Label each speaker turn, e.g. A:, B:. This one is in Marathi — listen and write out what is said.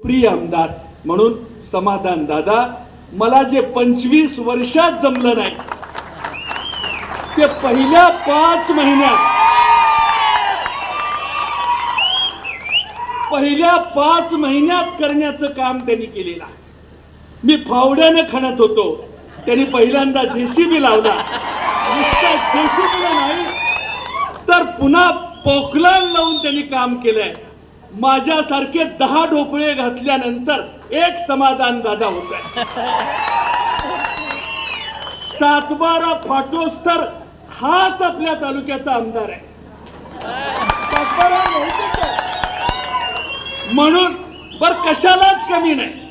A: प्रिय आमदार म्हणून समाधान दादा, मला जे 25 वर्षात जमलं नाही ते पहिल्या 5 महिन्यात करण्याचं काम त्यांनी केलेलं आहे. मी फावड्याने खणत होतो, त्यांनी पहिल्यांदा जेसीबी लावला. नुसता जेसीबीला नाही तर पुन्हा पोखलान लावून त्यांनी काम केलंय. माझ्यासारखे 10 ढोपळे घातल्यानंतर एक समाधान दादा होत आहे. 7-12 फाटोस तर हाच आपल्या तालुक्याचा आमदार आहे. म्हणून बर कशालाच कमी नाही.